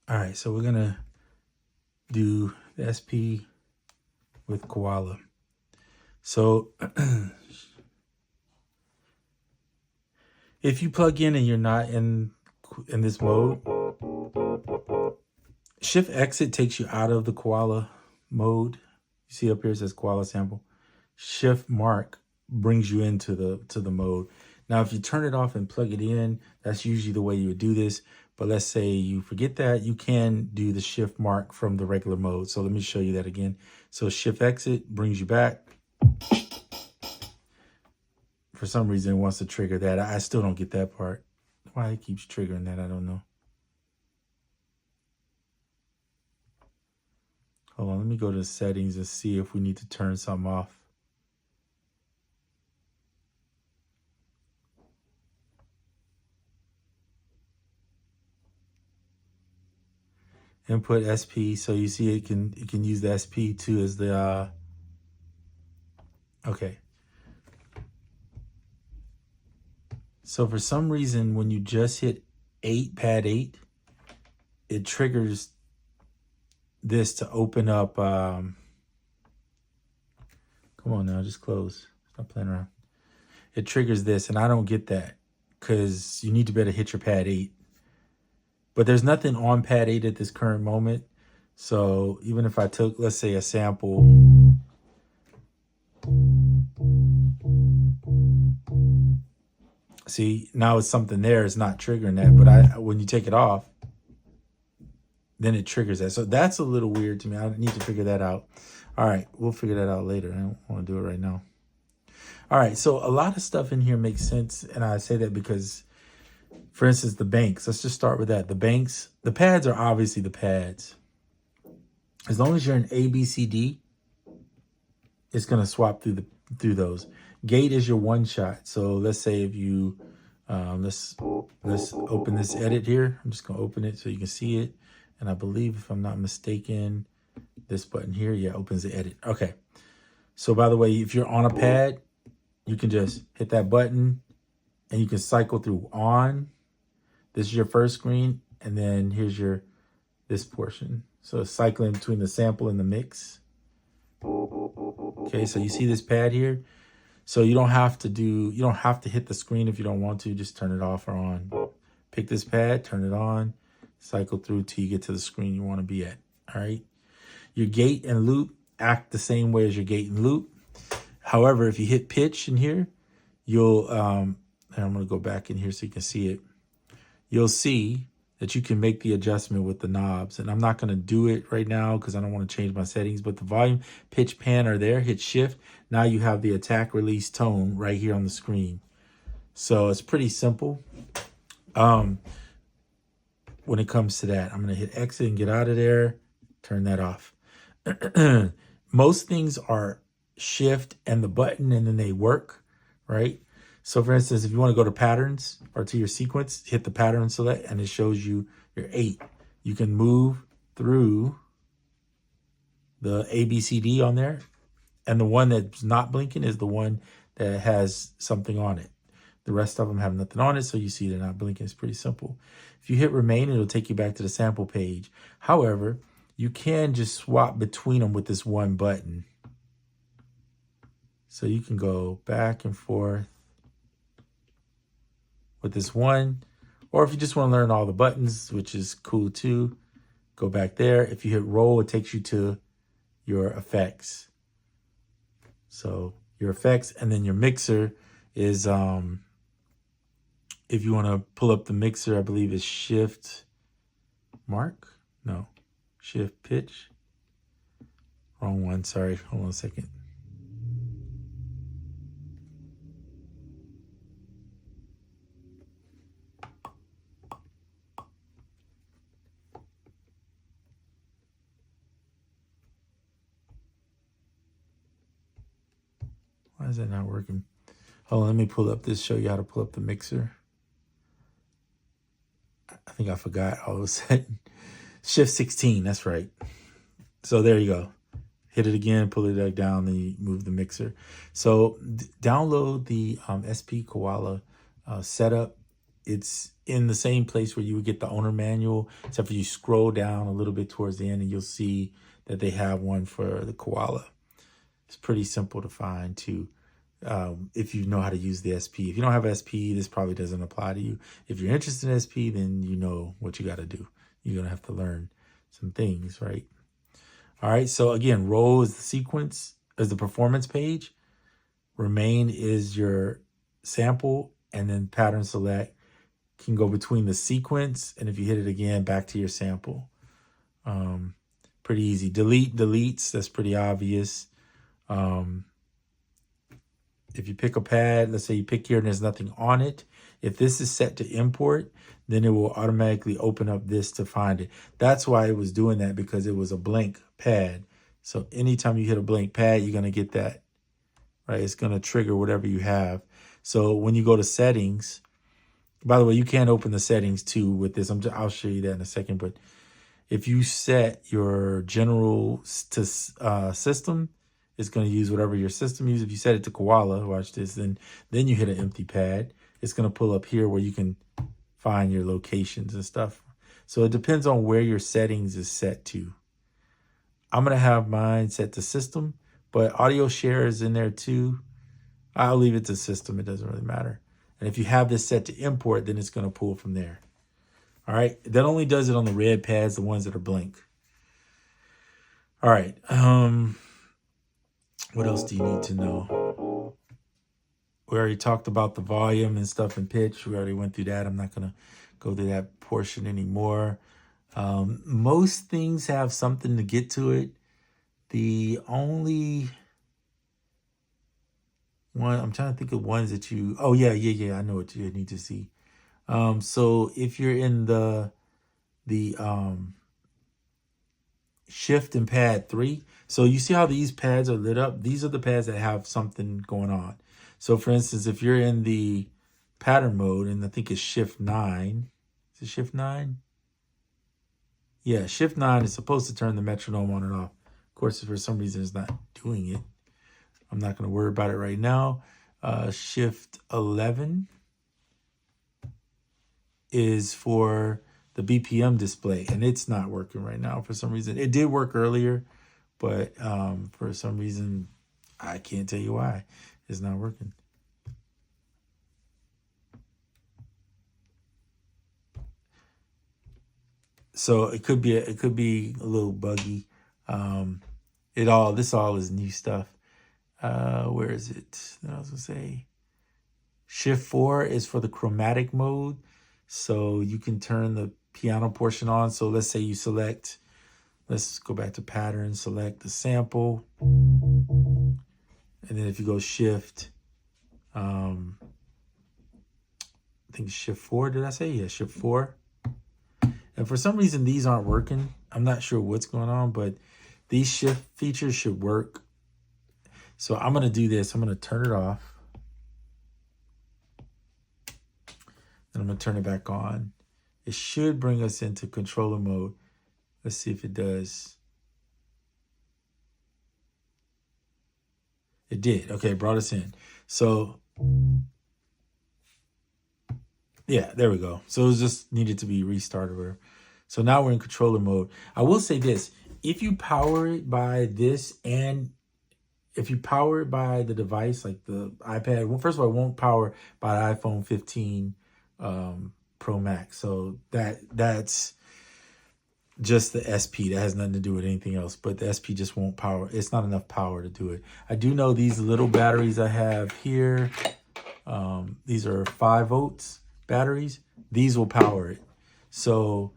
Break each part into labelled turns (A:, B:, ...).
A: All right, so we're gonna do the SP with Koala. So if you plug in and you're not in this mode, Shift Exit takes you out of the Koala mode. You see up here it says Koala sample. Shift Mark brings you into the mode. Now, if you turn it off and plug it in, that's usually the way you would do this. But let's say you forget that, you can do the Shift Mark from the regular mode. So let me show you that again. So Shift Exit brings you back. For some reason, it wants to trigger that. I still don't get that part. Why it keeps triggering that, I don't know. Hold on, let me go to the settings and see if we need to turn something off. Input SP, so you see it can use the SP2 as the okay. So for some reason, when you just hit 8, pad 8, it triggers this to open up. Come on now, just close. Stop playing around. It triggers this, and I don't get that because you need to better hit your pad 8. But there's nothing on pad 8 at this current moment. So even if I took, let's say, a sample. See, now it's something there. It's not triggering that. But when you take it off, then it triggers that. So that's a little weird to me. I need to figure that out. All right, we'll figure that out later. I don't want to do it right now. All right, so a lot of stuff in here makes sense. And I say that because, for instance, the banks. Let's just start with that. The banks, the pads are obviously the pads. As long as you're in A, B, C, D, it's going to swap through those. Gate is your one shot. So let's say if you, let's open this edit here. I'm just going to open it so you can see it. And I believe, if I'm not mistaken, this button here, yeah, opens the edit. Okay. So by the way, if you're on a pad, you can just hit that button and you can cycle through on. This is your first screen. And then here's this portion. So it's cycling between the sample and the mix. Okay, so you see this pad here. So you don't have to hit the screen if you don't want to. Just turn it off or on. Pick this pad, turn it on, cycle through till you get to the screen you want to be at. All right. Your gate and loop act the same way as your gate and loop. However, if you hit pitch in here, you'll, and I'm going to go back in here so you can see it. You'll see that you can make the adjustment with the knobs. And I'm not going to do it right now because I don't want to change my settings. But the volume, pitch, pan are there. Hit shift. Now you have the attack, release, tone right here on the screen. So it's pretty simple. When it comes to that, I'm going to hit exit and get out of there. Turn that off. Most things are shift and the button, and then they work, right? So for instance, if you want to go to patterns or to your sequence, hit the pattern select and it shows you your 8. You can move through the A, B, C, D on there. And the one that's not blinking is the one that has something on it. The rest of them have nothing on it, so you see they're not blinking. It's pretty simple. If you hit remain, it'll take you back to the sample page. However, you can just swap between them with this one button. So you can go back and forth with this one. Or if you just want to learn all the buttons, which is cool too, go back there. If you hit roll, it takes you to your effects. So your effects, and then your mixer is, if you want to pull up the mixer, I believe is shift mark. No, shift pitch. Wrong one, sorry. Hold on a second. Why is that not working? Hold on, let me pull up this, show you how to pull up the mixer. I think I forgot all of a sudden. Shift 16, that's right. So there you go. Hit it again, pull it down, then you move the mixer. So download the SP Koala setup. it's in the same place where you would get the owner manual, except for you scroll down a little bit towards the end and you'll see that they have one for the Koala. It's pretty simple to find too, if you know how to use the SP. If you don't have SP, this probably doesn't apply to you. If you're interested in SP, then you know what you got to do. You're going to have to learn some things, right? All right, so again, row is the sequence, is the performance page. Remain is your sample, and then pattern select can go between the sequence, and if you hit it again, back to your sample. Pretty easy. Delete deletes, that's pretty obvious. If you pick a pad, let's say you pick here and there's nothing on it, if this is set to import, then it will automatically open up this to find it. That's why it was doing that, because it was a blank pad. So anytime you hit a blank pad, you're going to get that, right? It's going to trigger whatever you have. So when you go to settings, by the way, you can open the settings too with this. I'll show you that in a second. But if you set your general to system, it's going to use whatever your system uses. If you set it to Koala, watch this, then you hit an empty pad. It's going to pull up here where you can find your locations and stuff. So it depends on where your settings is set to. I'm going to have mine set to system, but audio share is in there too. I'll leave it to system. It doesn't really matter. And if you have this set to import, then it's going to pull from there. All right. That only does it on the red pads, the ones that are blank. All right. What else do you need to know? We already talked about the volume and stuff and pitch. We already went through that. I'm not going to go through that portion anymore. Most things have something to get to it. The only one, I'm trying to think of ones that you, oh yeah, I know what you need to see. So if you're in the shift and pad 3, so you see how these pads are lit up? These are the pads that have something going on. So for instance, if you're in the pattern mode, and I think it's shift 9, is it shift 9? Yeah, shift 9 is supposed to turn the metronome on and off. Of course, if for some reason it's not doing it, I'm not going to worry about it right now. Shift 11 is for the BPM display, and it's not working right now for some reason. It did work earlier, but for some reason, I can't tell you why it's not working. So it could be a little buggy. This all is new stuff. Where is it? I was gonna say shift 4 is for the chromatic mode. So you can turn the piano portion on. So let's say you select, let's go back to pattern, select the sample. And then if you go shift, I think shift 4, did I say? Yeah, shift 4. And for some reason, these aren't working. I'm not sure what's going on, but these shift features should work. So I'm going to do this. I'm going to turn it off. And I'm going to turn it back on. It should bring us into controller mode. Let's see if it does. It did. Okay, it brought us in. So, yeah, there we go. So it was just needed to be restarted. So now we're in controller mode. I will say this. If you power it by this, and if you power it by the device, like the iPad, well, first of all, it won't power by the iPhone 15 Pro Max. So that's just the SP. That has nothing to do with anything else. But the SP just won't power. It's not enough power to do it. I do know these little batteries I have here. These are 5 volts batteries. These will power it. So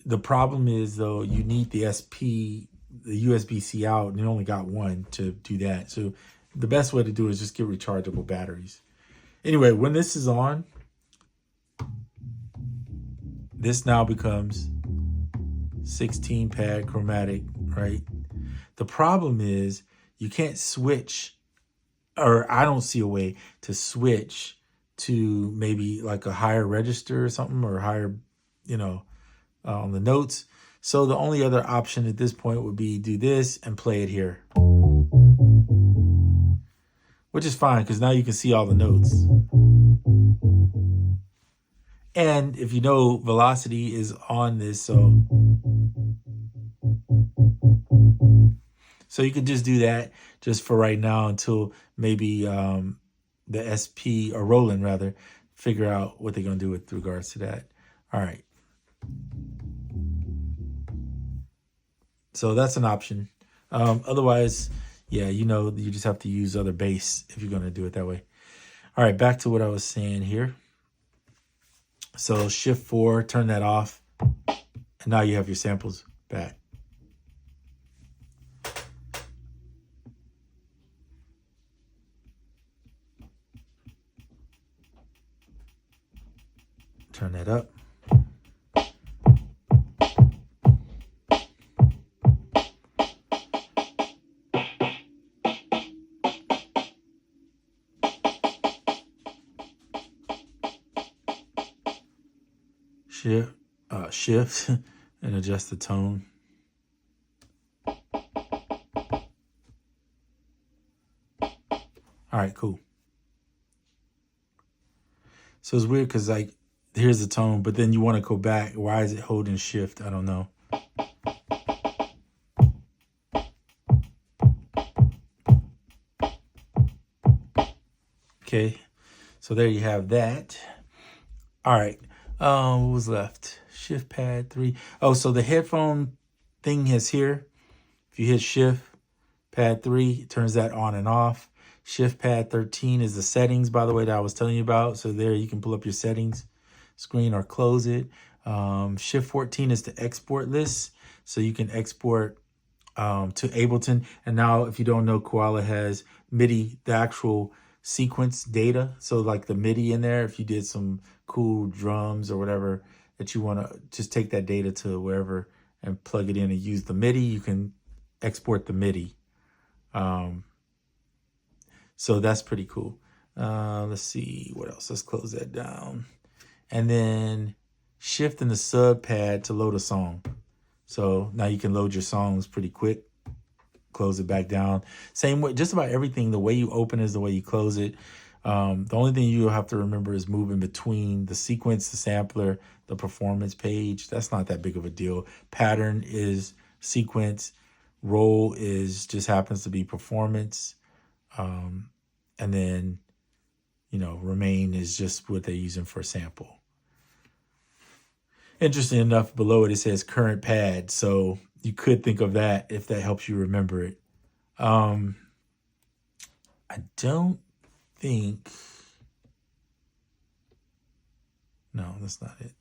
A: the problem is, though, you need the SP, the USB-C out, and you only got one to do that. So the best way to do it is just get rechargeable batteries. Anyway, when this is on, this now becomes 16 pad chromatic, right? The problem is you can't switch, or I don't see a way to switch to maybe like a higher register or something, or higher, on the notes. So the only other option at this point would be do this and play it here, which is fine because now you can see all the notes. And if you know, velocity is on this, so you can just do that just for right now until maybe the SP, or Roland rather, figure out what they're going to do with regards to that. All right. So that's an option. Otherwise, yeah, you just have to use other bass if you're going to do it that way. All right, back to what I was saying here. So Shift 4, turn that off. And now you have your samples back. Turn that up. Shift and adjust the tone. All right, cool. So it's weird because like here's the tone, but then you want to go back. Why is it holding shift? I don't know. Okay, so there you have that. All right, what was left? Shift pad 3. Oh, so the headphone thing is here. If you hit shift pad 3, it turns that on and off. Shift pad 13 is the settings, by the way, that I was telling you about. So there you can pull up your settings screen or close it. Shift 14 is the export list. So you can export to Ableton. And now, if you don't know, Koala has MIDI, the actual sequence data. So like the MIDI in there, if you did some cool drums or whatever that you want to just take that data to wherever and plug it in and use the MIDI, you can export the MIDI. So that's pretty cool. Let's see what else. Let's close that down. And then shift in the sub pad to load a song. So now you can load your songs pretty quick. Close it back down. Same way, just about everything. The way you open is the way you close it. The only thing you have to remember is moving between the sequence, the sampler, the performance page. That's not that big of a deal. Pattern is sequence. Roll is just happens to be performance. And then, remain is just what they're using for sample. Interesting enough, below it says current pad. So you could think of that if that helps you remember it. I don't think. No, that's not it.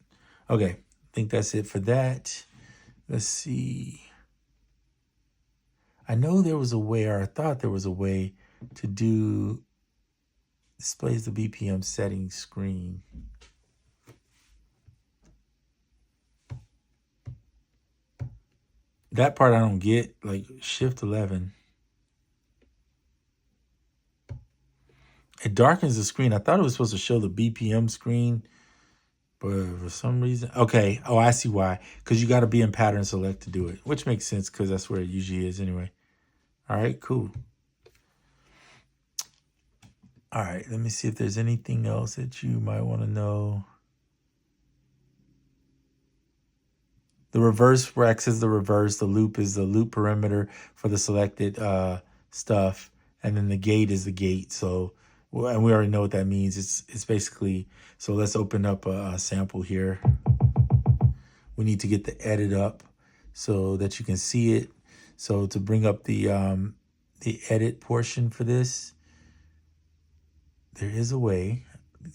A: Okay, I think that's it for that. Let's see. I know there was a way, or I thought there was a way to do displays the BPM settings screen. That part I don't get, like shift 11. It darkens the screen. I thought it was supposed to show the BPM screen, but for some reason, okay. Oh, I see why. Because you got to be in pattern select to do it, which makes sense because that's where it usually is anyway. All right, cool. All right, let me see if there's anything else that you might want to know. The reverse Rex is the reverse. The loop is the loop parameter for the selected stuff. And then the gate is the gate. So, and we already know what that means. It's basically, so let's open up a sample here. We need to get the edit up so that you can see it. So to bring up the edit portion for this, there is a way.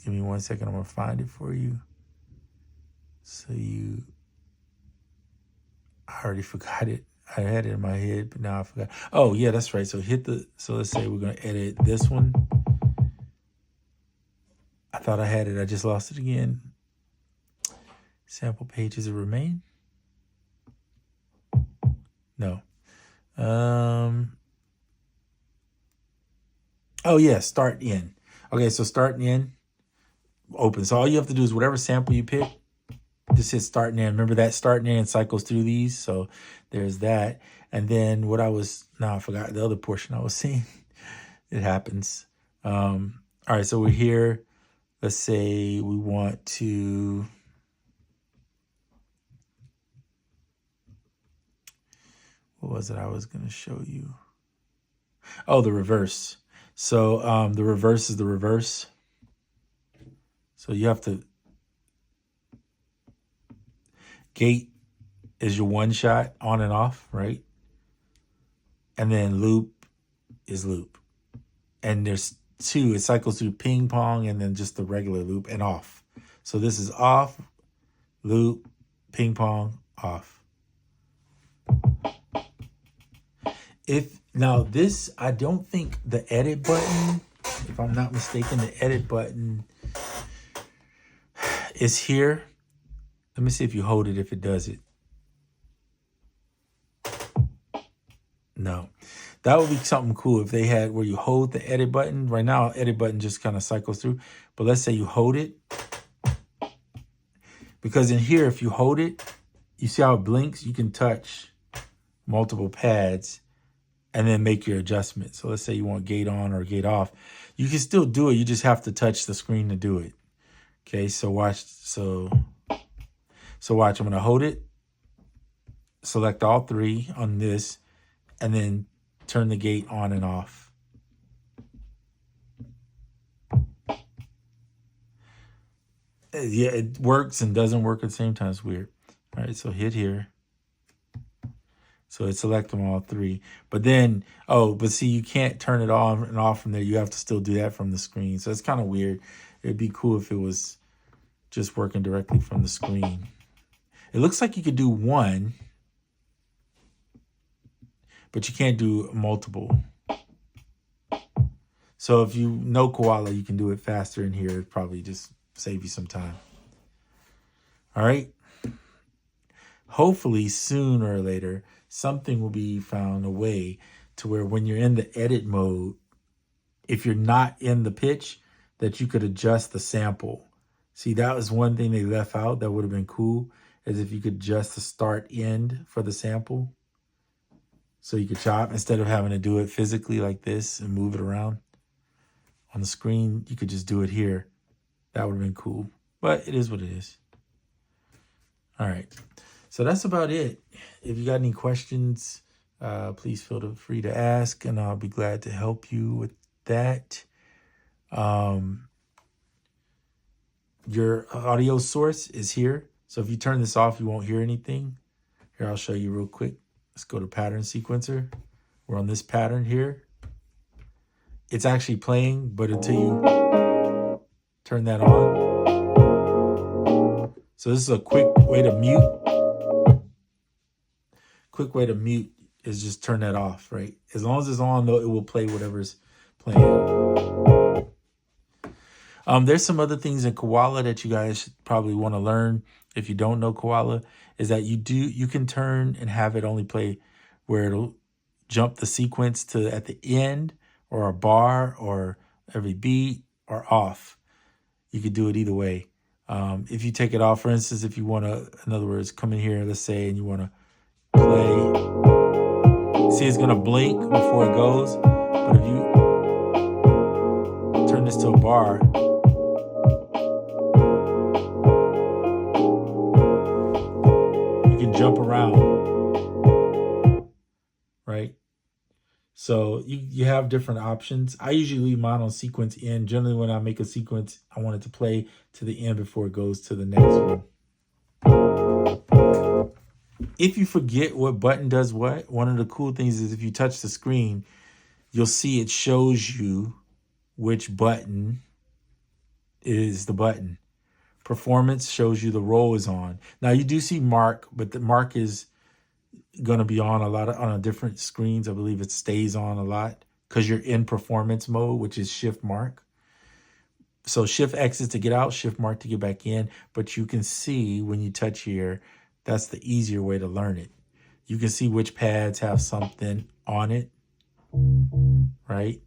A: Give me 1 second. I'm going to find it for you. So I already forgot it. I had it in my head, but now I forgot. Oh, yeah, that's right. So let's say we're going to edit this one. I thought I had it. I just lost it again. Sample pages that remain. No. Oh, yeah, start in. Okay, so start in, open. So all you have to do is whatever sample you pick, just hit start and end. Remember that start and end cycles through these. So there's that. And then I forgot the other portion I was saying. It happens. All right, so we're here. let's say we want to, what was it I was going to show you? Oh, the reverse. So the reverse is the reverse. So you have to, gate is your one shot on and off, right? And then loop is loop. And there's two, it cycles through ping pong and then just the regular loop and off. So this is off, loop, ping pong, off. Now this, I don't think the edit button, if I'm not mistaken, the edit button is here. Let me see if you hold it, if it does it. No. That would be something cool if they had where you hold the edit button. Right now, edit button just kind of cycles through. But let's say you hold it. Because in here, if you hold it, you see how it blinks? You can touch multiple pads and then make your adjustment. So let's say you want gate on or gate off. You can still do it. You just have to touch the screen to do it. Okay, so watch. So watch. I'm going to hold it. Select all three on this. And then turn the gate on and off. Yeah, it works and doesn't work at the same time. It's weird. All right, so hit here. So it select them all three. But then, but see, you can't turn it on and off from there. You have to still do that from the screen. So it's kind of weird. It'd be cool if it was just working directly from the screen. It looks like you could do one, but you can't do multiple. So if you know Koala, you can do it faster in here. It'd probably just save you some time. All right. Hopefully sooner or later, something will be found, a way to where when you're in the edit mode, if you're not in the pitch, that you could adjust the sample. See, that was one thing they left out that would have been cool, is if you could adjust the start end for the sample. So you could chop instead of having to do it physically like this and move it around on the screen. You could just do it here. That would have been cool, but it is what it is. All right. So that's about it. If you got any questions, please feel free to ask, and I'll be glad to help you with that. Your audio source is here. So if you turn this off, you won't hear anything. Here, I'll show you real quick. Let's go to pattern sequencer. We're on this pattern here. It's actually playing, but until you turn that on. So this is a quick way to mute. Quick way to mute is just turn that off, right? As long as it's on, though, it will play whatever's playing. There's some other things in Koala that you guys probably want to learn. If you don't know Koala, is that you can turn and have it only play where it'll jump the sequence to at the end, or a bar, or every beat, or off. You could do it either way. If you take it off, for instance, if you want to, in other words, come in here, let's say, and you want to play, see, it's going to blink before it goes. But if you turn this to a bar, you can jump around, right? So you have different options. I usually leave mine on sequence end. Generally, when I make a sequence, I want it to play to the end before it goes to the next one. If you forget what button does what, one of the cool things is if you touch the screen, you'll see it shows you which button is the button. Performance shows you the roll is on. Now you do see mark, but the mark is going to be on on different screens. I believe it stays on a lot because you're in performance mode, which is shift mark. So shift X is to get out, shift mark to get back in. But you can see when you touch here, that's the easier way to learn it. You can see which pads have something on it, right?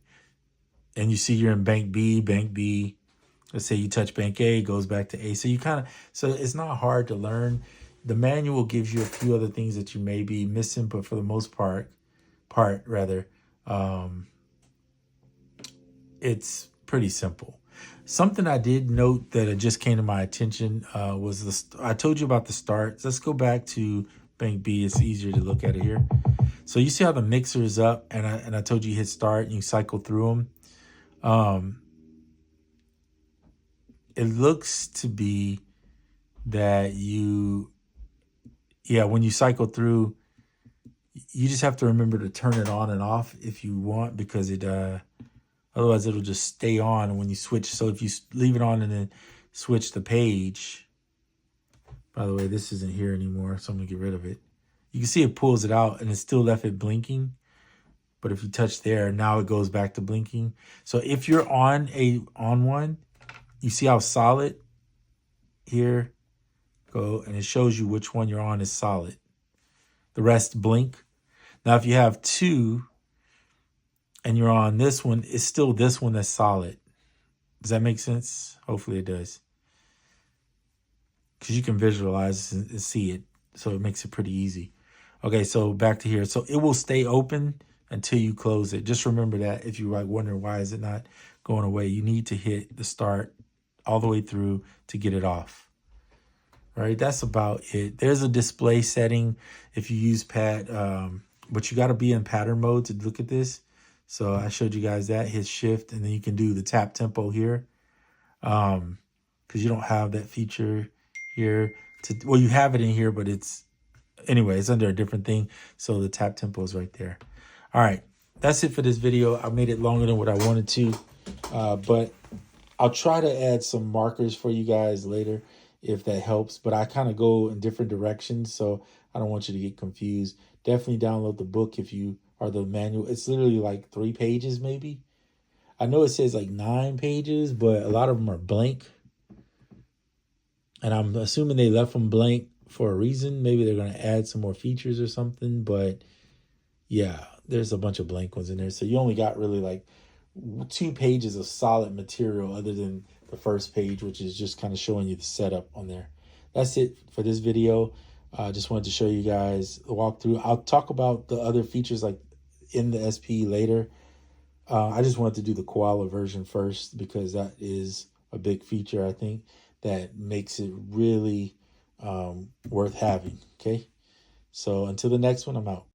A: And you see you're in bank B. Let's say you touch bank A, it goes back to A. So so it's not hard to learn. The manual gives you a few other things that you may be missing, but for the most part, it's pretty simple. Something I did note that it just came to my attention was I told you about the starts. Let's go back to Bank B. It's easier to look at it here. So you see how the mixer is up, and I told you hit start and you cycle through them. It looks to be that when you cycle through, you just have to remember to turn it on and off if you want, because otherwise it'll just stay on when you switch. So if you leave it on and then switch the page, by the way, this isn't here anymore, so I'm gonna get rid of it. You can see it pulls it out and it still left it blinking. But if you touch there, now it goes back to blinking. So if you're on one, you see how solid here go, and it shows you which one you're on is solid. The rest blink. Now, if you have two and you're on this one, it's still this one that's solid. Does that make sense? Hopefully it does. Because you can visualize and see it. So it makes it pretty easy. Okay, so back to here. So it will stay open until you close it. Just remember that if you're like wondering why is it not going away, you need to hit the start all the way through to get it off. All right, that's about it. There's a display setting if you use pad, but you got to be in pattern mode to look at this. So I showed you guys that. Hit shift, and then you can do the tap tempo here, because you don't have that feature here. Well, you have it in here, but it's under a different thing. So the tap tempo is right there. All right, that's it for this video. I made it longer than what I wanted to, but I'll try to add some markers for you guys later if that helps. But I kind of go in different directions, so I don't want you to get confused. Definitely download the book if you are the manual. It's literally like 3 pages maybe. I know it says like 9 pages, but a lot of them are blank. And I'm assuming they left them blank for a reason. Maybe they're going to add some more features or something. But yeah, there's a bunch of blank ones in there. So you only got really like 2 pages of solid material other than the first page, which is just kind of showing you the setup on there. That's it for this video. I just wanted to show you guys the walkthrough. I'll talk about the other features like in the SP later. I just wanted to do the Koala version first because that is a big feature, I think, that makes it really worth having. Okay, so until the next one, I'm out.